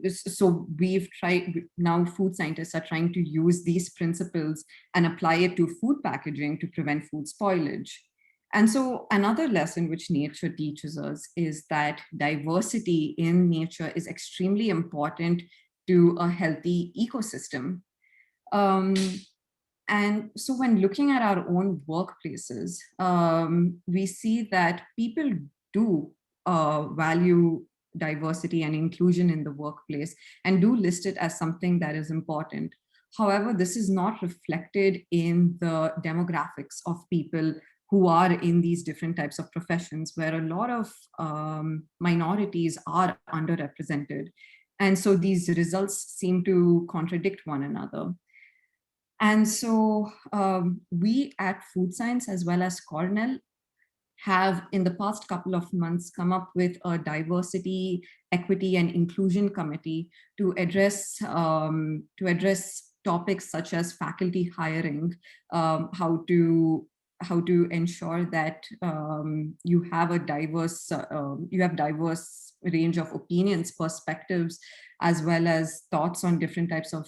so we've tried, now food scientists are trying to use these principles and apply it to food packaging to prevent food spoilage. And so another lesson which nature teaches us is that diversity in nature is extremely important to a healthy ecosystem. And so when looking at our own workplaces, we see that people do value diversity and inclusion in the workplace and do list it as something that is important. However, this is not reflected in the demographics of people who are in these different types of professions, where a lot of minorities are underrepresented. And so these results seem to contradict one another. And so we at Food Science, as well as Cornell, have in the past couple of months come up with a diversity, equity, and inclusion committee to address topics such as faculty hiring, how to ensure that you have a diverse range of opinions, perspectives, as well as thoughts on different types of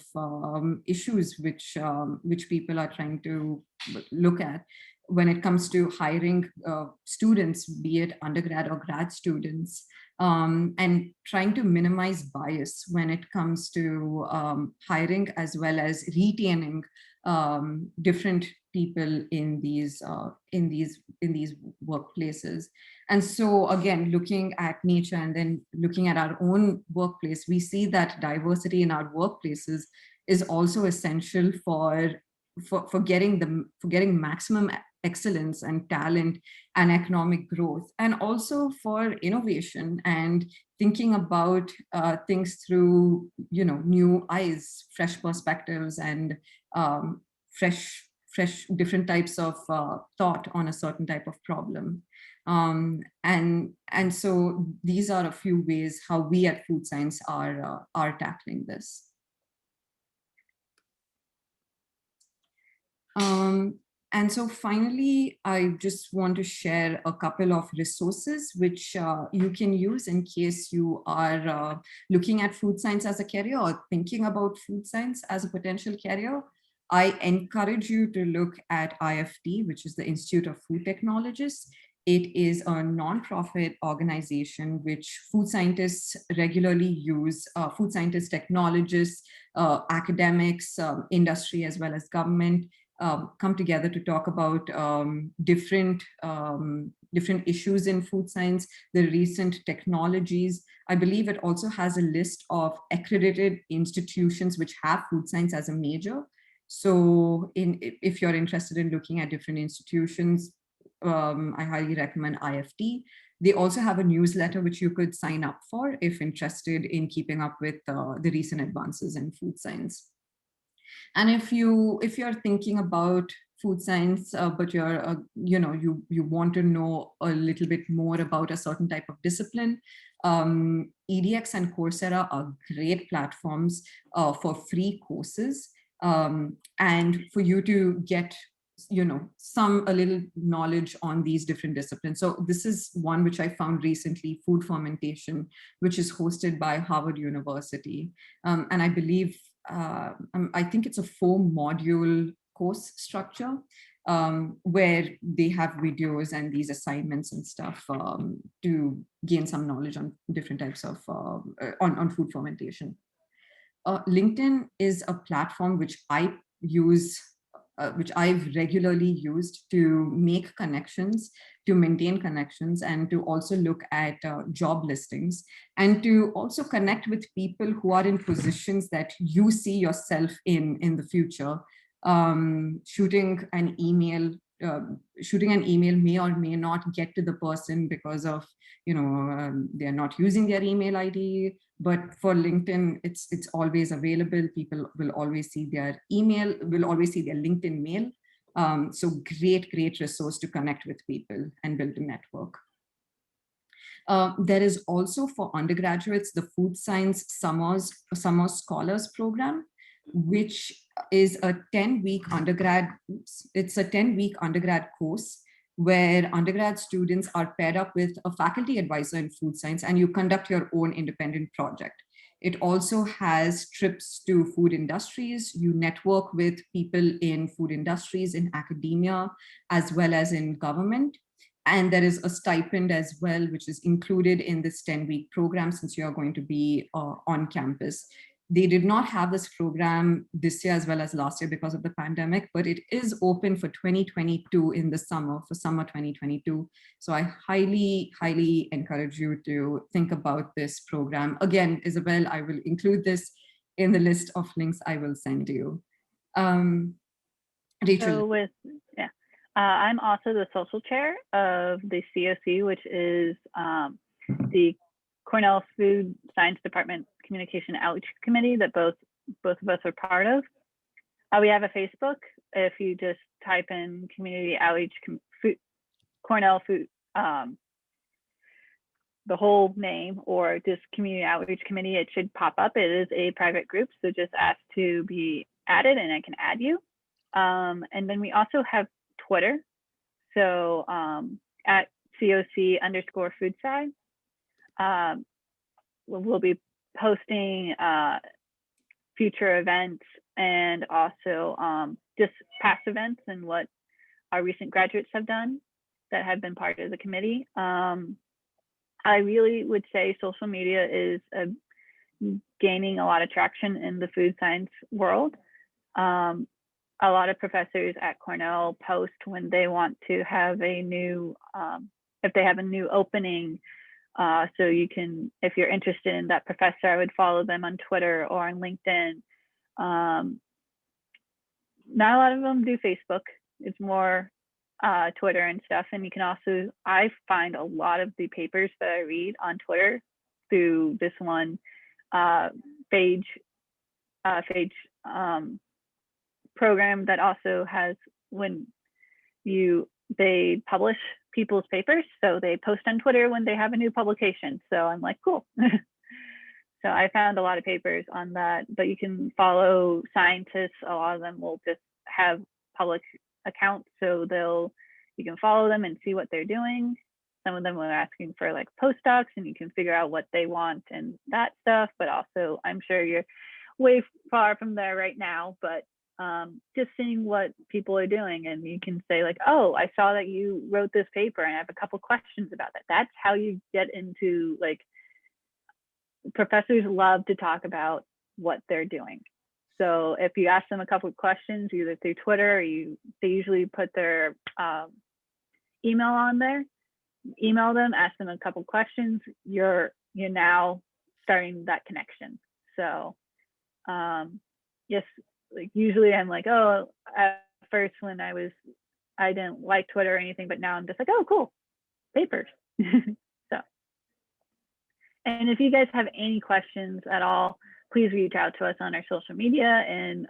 issues which people are trying to look at when it comes to hiring students, be it undergrad or grad students, and trying to minimize bias when it comes to hiring, as well as retaining different people in these workplaces. And so again, looking at nature and then looking at our own workplace, we see that diversity in our workplaces is also essential for getting maximum excellence and talent and economic growth, and also for innovation and thinking about things through new eyes, fresh perspectives, and fresh different types of thought on a certain type of problem. And so these are a few ways how we at Food Science are tackling this. And so finally, I just want to share a couple of resources which you can use in case you are looking at food science as a career or thinking about food science as a potential career. I encourage you to look at IFT, which is the Institute of Food Technologists. It is a nonprofit organization which food scientists regularly use, food scientists, technologists, academics, industry, as well as government come together to talk about different issues in food science, the recent technologies. I believe it also has a list of accredited institutions which have food science as a major. So if you're interested in looking at different institutions, I highly recommend IFT. They also have a newsletter which you could sign up for if interested in keeping up with the recent advances in food science. And if you're thinking about food science, but you're you want to know a little bit more about a certain type of discipline, EDX and Coursera are great platforms for free courses, and for you to get a little knowledge on these different disciplines. So this is one which I found recently, food fermentation, which is hosted by Harvard University, and I believe I think it's a 4-module course structure, where they have videos and these assignments and stuff to gain some knowledge on different types of on food fermentation. LinkedIn is a platform which I use, which I've regularly used to make connections, to maintain connections, and to also look at job listings, and to also connect with people who are in positions that you see yourself in the future. Shooting an email may or may not get to the person because of they're not using their email ID. But for LinkedIn, it's always available. People will always see their email, will always see their LinkedIn mail. So great resource to connect with people and build a network. There is also for undergraduates, the Food Science Summer Scholars Program, which is a 10-week undergrad, it's a 10-week undergrad course where undergrad students are paired up with a faculty advisor in food science, and you conduct your own independent project. It also has trips to food industries. You network with people in food industries, in academia, as well as in government. And there is a stipend as well, which is included in this 10-week program since you are going to be on campus. They did not have this program this year as well as last year because of the pandemic, but it is open for 2022 in the summer, for summer 2022. So I highly encourage you to think about this program. Again, Isabel, I will include this in the list of links I will send you. Rachel. So I'm also the social chair of the COC, which is the Cornell Food Science Department Communication Outreach Committee that both of us are part of. We have a Facebook. If you just type in Community Outreach Cornell Food, the whole name, or just Community Outreach Committee, it should pop up. It is a private group, so just ask to be added and I can add you. And then we also have Twitter. So at COC_FoodSci. We'll be posting future events and also just past events and what our recent graduates have done that have been part of the committee. I really would say social media is gaining a lot of traction in the food science world. A lot of professors at Cornell post when they want to have a new, if they have a new opening. So you can, if you're interested in that professor, I would follow them on Twitter or on LinkedIn. Not a lot of them do Facebook. It's more Twitter and stuff. And you can also, I find a lot of the papers that I read on Twitter through this one Phage program that also has, when they publish people's papers, so they post on Twitter when they have a new publication. So I'm like, cool. So I found a lot of papers on that, but you can follow scientists. A lot of them will just have public accounts, so you can follow them and see what they're doing. Some of them are asking for like postdocs, and you can figure out what they want and that stuff. But also, I'm sure you're way far from there right now, but just seeing what people are doing. And you can say like, oh, I saw that you wrote this paper and I have a couple questions about that. That's how you get into, like, professors love to talk about what they're doing. So if you ask them a couple of questions, either through Twitter or they usually put their email on there, email them, ask them a couple of questions, you're now starting that connection. So yes, like usually I'm like, oh, at first when I didn't like Twitter or anything, but now I'm just like, oh, cool, papers. So, and if you guys have any questions at all, please reach out to us on our social media, and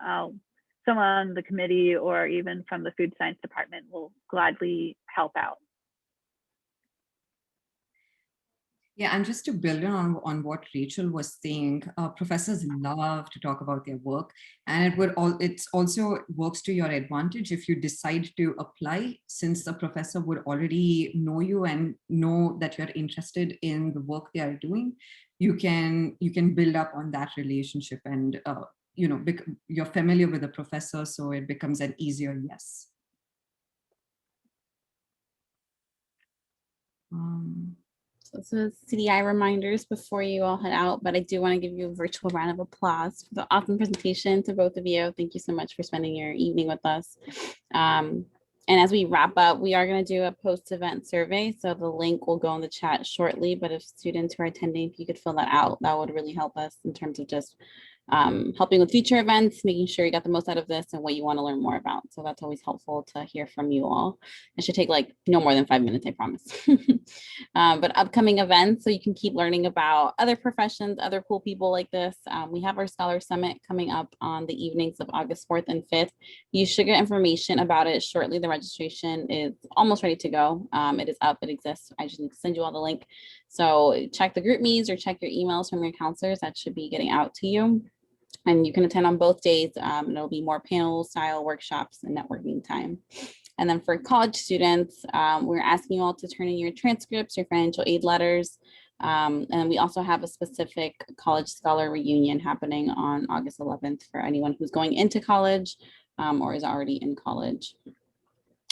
someone on the committee or even from the food science department will gladly help out. Yeah, and just to build on what Rachel was saying, professors love to talk about their work, and it also works to your advantage if you decide to apply, since the professor would already know you and know that you're interested in the work they are doing. You can build up on that relationship, and you're familiar with the professor, so it becomes an easier yes. So CDI reminders before you all head out, but I do want to give you a virtual round of applause for the awesome presentation to both of you. Thank you so much for spending your evening with us. And as we wrap up, we are going to do a post-event survey. So the link will go in the chat shortly, but if students who are attending, if you could fill that out, that would really help us in terms of just helping with future events, making sure you got the most out of this and what you want to learn more about. So that's always helpful to hear from you all. It should take like no more than 5 minutes, I promise. But upcoming events, so you can keep learning about other professions, other cool people like this. We have our Scholar Summit coming up on the evenings of August 4th and 5th. You should get information about it shortly. The registration is almost ready to go. It is up, it exists. I just need to send you all the link. So check the group meets or check your emails from your counselors. That should be getting out to you. And you can attend on both days. And it'll be more panel style workshops and networking time. And then for college students, we're asking you all to turn in your transcripts, your financial aid letters. And we also have a specific college scholar reunion happening on August 11th for anyone who's going into college or is already in college.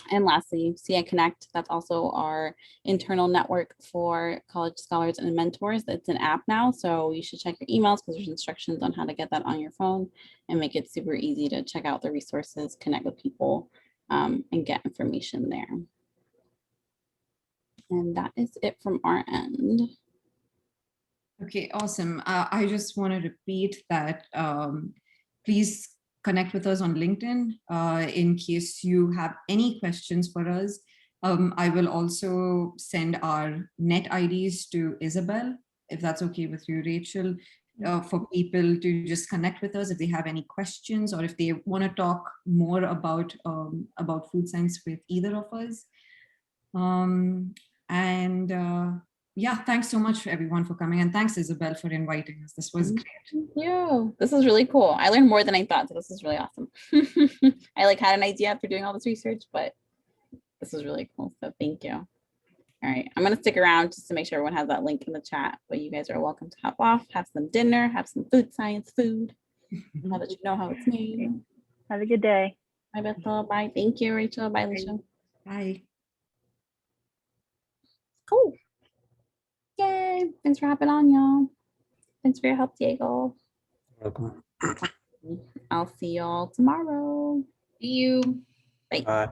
And lastly, CI Connect, that's also our internal network for college scholars and mentors. It's an app now, so you should check your emails because there's instructions on how to get that on your phone and make it super easy to check out the resources, connect with people, and get information there. And that is it from our end. Okay, awesome. I just want to repeat that please connect with us on LinkedIn in case you have any questions for us. I will also send our net IDs to Isabel, if that's okay with you, Rachel, for people to just connect with us if they have any questions or if they want to talk more about food science with either of us. Yeah, thanks so much for everyone for coming, and thanks Isabel for inviting us. This was great. Thank you. This is really cool. I learned more than I thought, so this is really awesome. I had an idea after doing all this research, but this is really cool. So thank you. All right, I'm gonna stick around just to make sure everyone has that link in the chat, but you guys are welcome to hop off, have some dinner, have some food science food, now that you know how it's made. Have a good day. Bye, Bethel. Bye. Thank you, Rachel. Bye, Alicia. Bye. Cool. Yay. Thanks for hopping on, y'all. Thanks for your help, Diego. Welcome. I'll see y'all tomorrow. See you. Bye. Bye.